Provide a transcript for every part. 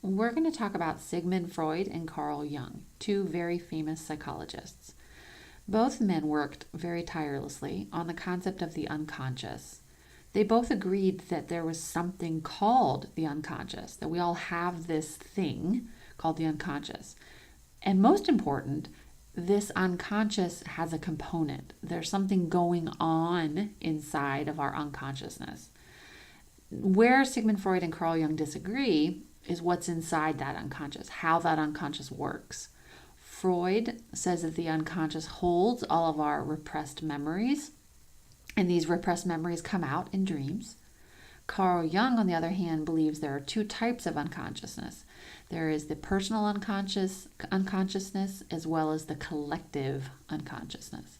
We're going to talk about Sigmund Freud and Carl Jung, two very famous psychologists. Both men worked very tirelessly on the concept of the unconscious. They both agreed that there was something called the unconscious, that we all have this thing called the unconscious. And most important, this unconscious has a component. There's something going on inside of our unconsciousness. Where Sigmund Freud and Carl Jung disagree is what's inside that unconscious, how that unconscious works. Freud says that the unconscious holds all of our repressed memories, and these repressed memories come out in dreams. Carl Jung, on the other hand, believes there are two types of unconsciousness. There is the personal unconsciousness as well as the collective unconsciousness.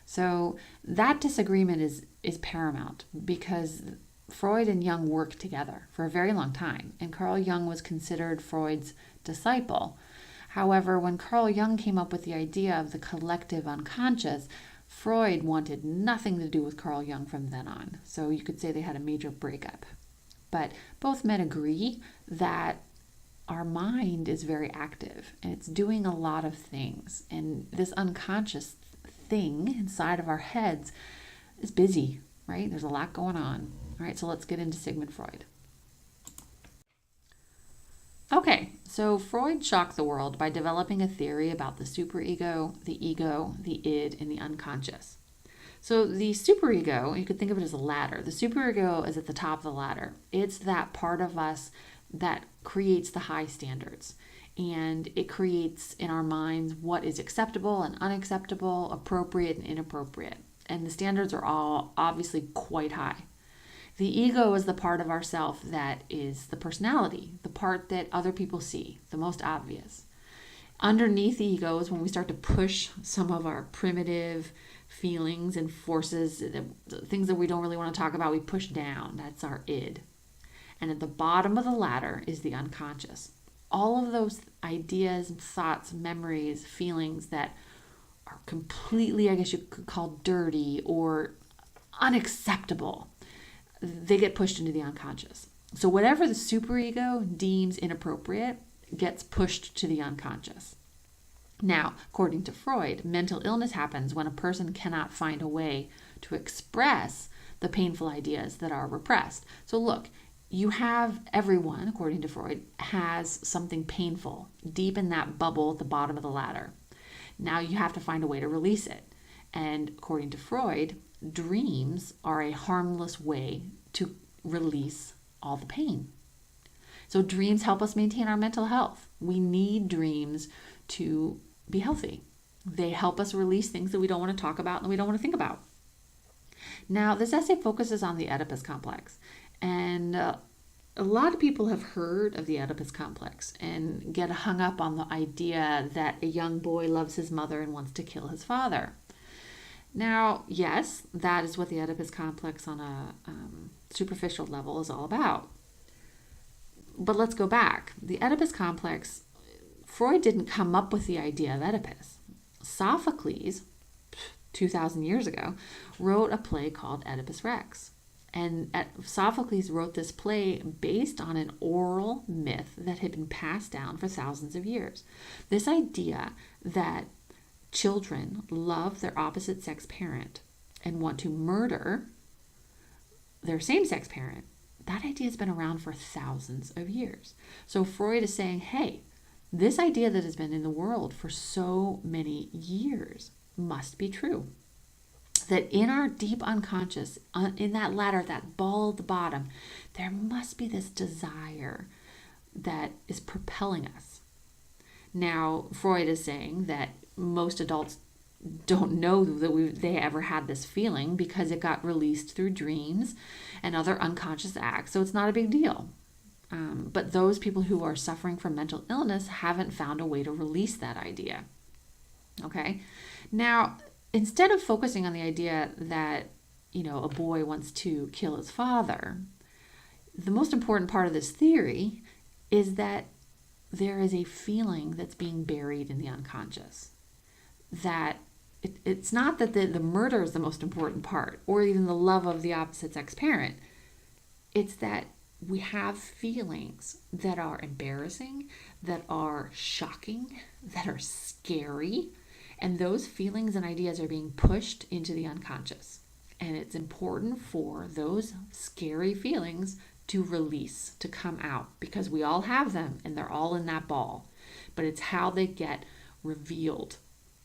So that disagreement is paramount because Freud and Jung worked together for a very long time, and Carl Jung was considered Freud's disciple. However, when Carl Jung came up with the idea of the collective unconscious, Freud wanted nothing to do with Carl Jung from then on. So you could say they had a major breakup. But both men agree that our mind is very active and it's doing a lot of things. And this unconscious thing inside of our heads is busy, right? There's a lot going on. All right, so let's get into Sigmund Freud. Okay, so Freud shocked the world by developing a theory about the superego, the id, and the unconscious. So the superego, you could think of it as a ladder. The superego is at the top of the ladder. It's that part of us that creates the high standards. And it creates in our minds what is acceptable and unacceptable, appropriate and inappropriate. And the standards are all obviously quite high. The ego is the part of ourself that is the personality, the part that other people see, the most obvious. Underneath the ego is when we start to push some of our primitive feelings and forces, things that we don't really want to talk about, we push down. That's our id. And at the bottom of the ladder is the unconscious. All of those ideas, thoughts, memories, feelings that are completely, I guess you could call dirty or unacceptable, they get pushed into the unconscious. So whatever the superego deems inappropriate gets pushed to the unconscious. Now, according to Freud, mental illness happens when a person cannot find a way to express the painful ideas that are repressed. So look, everyone, according to Freud, has something painful deep in that bubble at the bottom of the ladder. Now you have to find a way to release it. And according to Freud, dreams are a harmless way to release all the pain. So dreams help us maintain our mental health. We need dreams to be healthy. They help us release things that we don't want to talk about and we don't want to think about. Now, this essay focuses on the Oedipus complex. And a lot of people have heard of the Oedipus complex and get hung up on the idea that a young boy loves his mother and wants to kill his father. Now, yes, that is what the Oedipus complex on a superficial level is all about. But let's go back. The Oedipus complex, Freud didn't come up with the idea of Oedipus. Sophocles, 2,000 years ago, wrote a play called Oedipus Rex. And Sophocles wrote this play based on an oral myth that had been passed down for thousands of years. This idea that children love their opposite sex parent and want to murder their same sex parent, that idea has been around for thousands of years. So Freud is saying, hey, this idea that has been in the world for so many years must be true. That in our deep unconscious, in that ladder, that ball at the bottom, there must be this desire that is propelling us. Now, Freud is saying that most adults don't know that they ever had this feeling because it got released through dreams and other unconscious acts, so it's not a big deal. But those people who are suffering from mental illness haven't found a way to release that idea. Okay? Now, instead of focusing on the idea that, a boy wants to kill his father, the most important part of this theory is that there is a feeling that's being buried in the unconscious. That it's not that the murder is the most important part or even the love of the opposite sex parent. It's that we have feelings that are embarrassing, that are shocking, that are scary, and those feelings and ideas are being pushed into the unconscious. And it's important for those scary feelings to release, to come out, because we all have them and they're all in that ball. But it's how they get revealed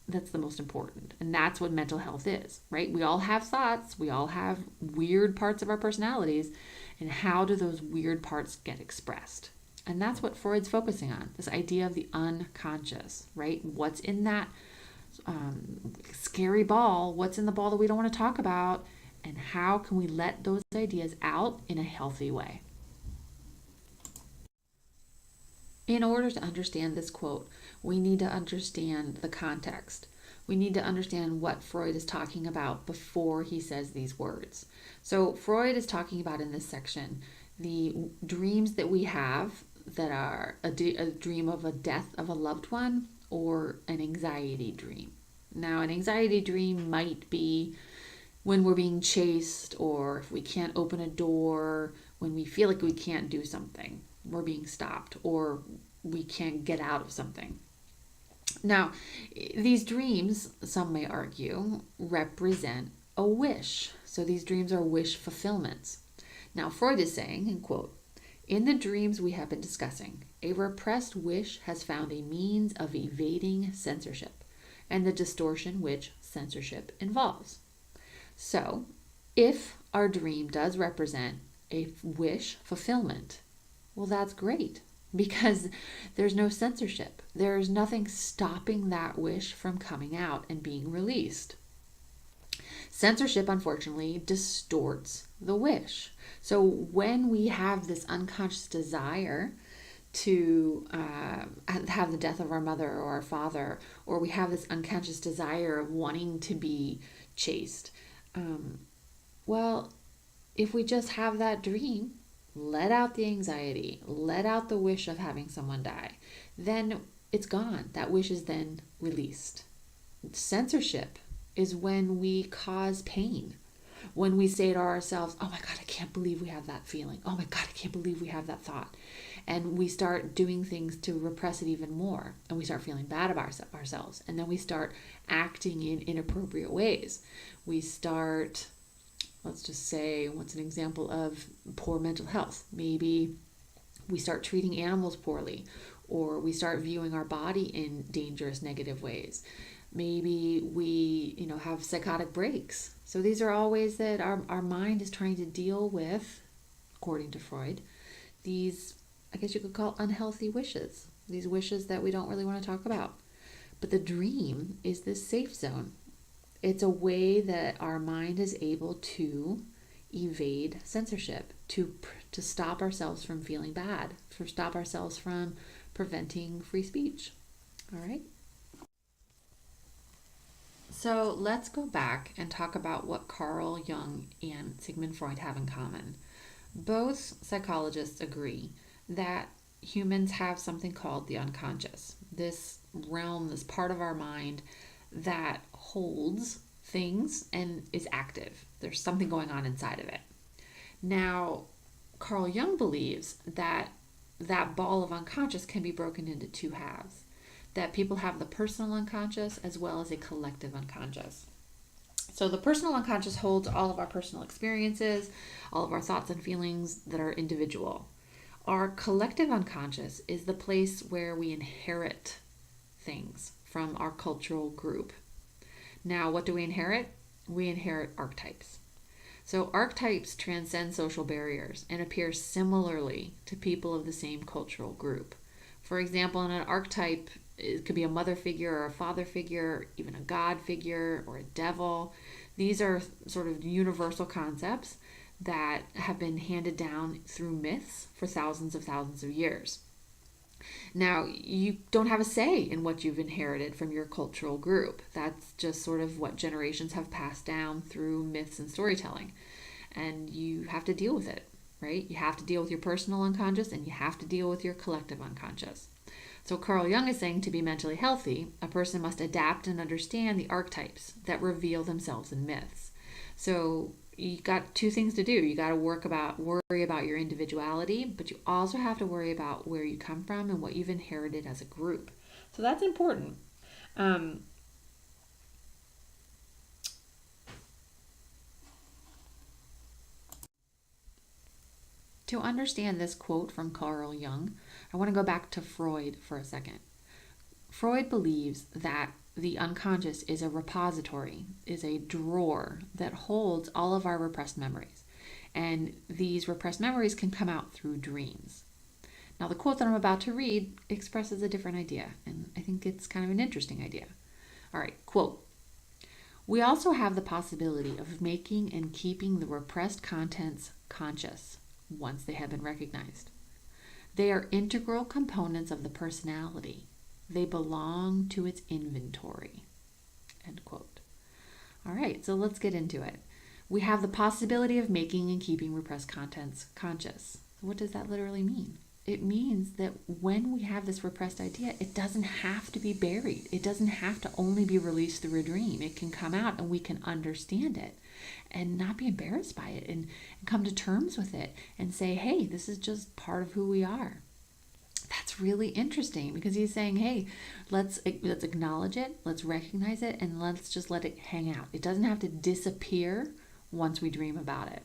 that's the most important. And that's what mental health is, right? We all have thoughts, we all have weird parts of our personalities, and how do those weird parts get expressed? And that's what Freud's focusing on, this idea of the unconscious, right? What's in that scary ball? What's in the ball that we don't want to talk about? And how can we let those ideas out in a healthy way? In order to understand this quote, we need to understand the context. We need to understand what Freud is talking about before he says these words. So Freud is talking about in this section the dreams that we have that are a dream of a death of a loved one or an anxiety dream. Now, an anxiety dream might be when we're being chased, or if we can't open a door, when we feel like we can't do something, we're being stopped, or we can't get out of something. Now, these dreams, some may argue, represent a wish. So these dreams are wish fulfillments. Now, Freud is saying, and quote, "In the dreams we have been discussing, a repressed wish has found a means of evading censorship and the distortion which censorship involves." So, if our dream does represent a wish fulfillment, well, that's great because there's no censorship. There's nothing stopping that wish from coming out and being released. Censorship, unfortunately, distorts the wish. So when we have this unconscious desire to have the death of our mother or our father, or we have this unconscious desire of wanting to be chased, well, if we just have that dream, let out the anxiety, let out the wish of having someone die, then it's gone. That wish is then released. Censorship is when we cause pain. When we say to ourselves, oh my God, I can't believe we have that feeling. Oh my God, I can't believe we have that thought. And we start doing things to repress it even more. And we start feeling bad about ourselves. And then we start acting in inappropriate ways. We start, let's just say, what's an example of poor mental health? Maybe we start treating animals poorly, or we start viewing our body in dangerous, negative ways. Maybe we, have psychotic breaks. So these are all ways that our mind is trying to deal with, according to Freud, these, I guess you could call unhealthy wishes. These wishes that we don't really want to talk about. But the dream is this safe zone. It's a way that our mind is able to evade censorship, to stop ourselves from feeling bad, to stop ourselves from preventing free speech. All right? So let's go back and talk about what Carl Jung and Sigmund Freud have in common. Both psychologists agree that humans have something called the unconscious, this realm, this part of our mind that holds things and is active. There's something going on inside of it. Now, Carl Jung believes that that ball of unconscious can be broken into two halves, that people have the personal unconscious as well as a collective unconscious. So the personal unconscious holds all of our personal experiences, all of our thoughts and feelings that are individual. Our collective unconscious is the place where we inherit things from our cultural group. Now, what do we inherit? We inherit archetypes. So archetypes transcend social barriers and appear similarly to people of the same cultural group. For example, in an archetype, it could be a mother figure or a father figure, even a god figure or a devil. These are sort of universal concepts that have been handed down through myths for thousands of years. Now, you don't have a say in what you've inherited from your cultural group. That's just sort of what generations have passed down through myths and storytelling. And you have to deal with it, right? You have to deal with your personal unconscious and you have to deal with your collective unconscious. So Carl Jung is saying to be mentally healthy, a person must adapt and understand the archetypes that reveal themselves in myths. So you got two things to do. You got to worry about your individuality, but you also have to worry about where you come from and what you've inherited as a group. So that's important. Um, to understand this quote from Carl Jung, I want to go back to Freud for a second. Freud believes that the unconscious is a repository, is a drawer that holds all of our repressed memories. And these repressed memories can come out through dreams. Now, the quote that I'm about to read expresses a different idea, and I think it's kind of an interesting idea. All right, quote: "We also have the possibility of making and keeping the repressed contents conscious once they have been recognized. They are integral components of the personality. They belong to its inventory." End quote. All right, so let's get into it. We have the possibility of making and keeping repressed contents conscious. So what does that literally mean? It means that when we have this repressed idea, it doesn't have to be buried. It doesn't have to only be released through a dream. It can come out and we can understand it and not be embarrassed by it and come to terms with it and say, hey, this is just part of who we are. That's really interesting because he's saying, hey, let's acknowledge it, let's recognize it, and let's just let it hang out. It doesn't have to disappear once we dream about it.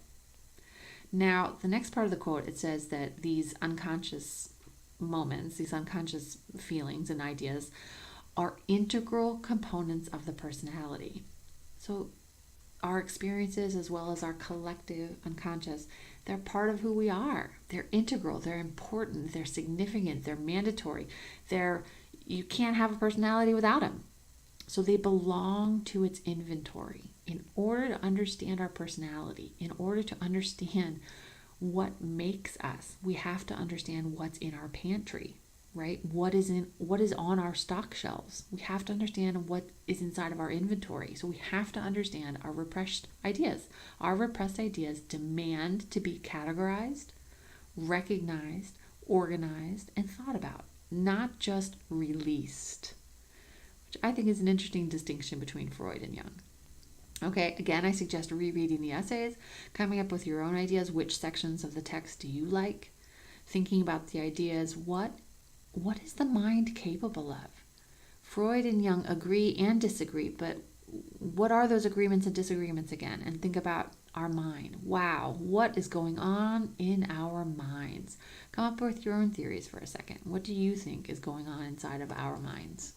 Now, the next part of the quote, it says that these unconscious moments, these unconscious feelings and ideas are integral components of the personality. So our experiences as well as our collective unconscious, they're part of who we are. They're integral, they're important, they're significant, they're mandatory. You can't have a personality without them. So they belong to its inventory. In order to understand our personality, in order to understand what makes us, we have to understand what's in our pantry, right? What is on our stock shelves. We have to understand what is inside of our inventory. So we have to understand our repressed ideas. Our repressed ideas demand to be categorized, recognized, organized, and thought about, not just released, which I think is an interesting distinction between Freud and Jung. Okay, again, I suggest rereading the essays, coming up with your own ideas. Which sections of the text do you like? Thinking about the ideas, what is the mind capable of? Freud and Jung agree and disagree, but what are those agreements and disagreements again? And think about our mind. Wow, what is going on in our minds? Come up with your own theories for a second. What do you think is going on inside of our minds?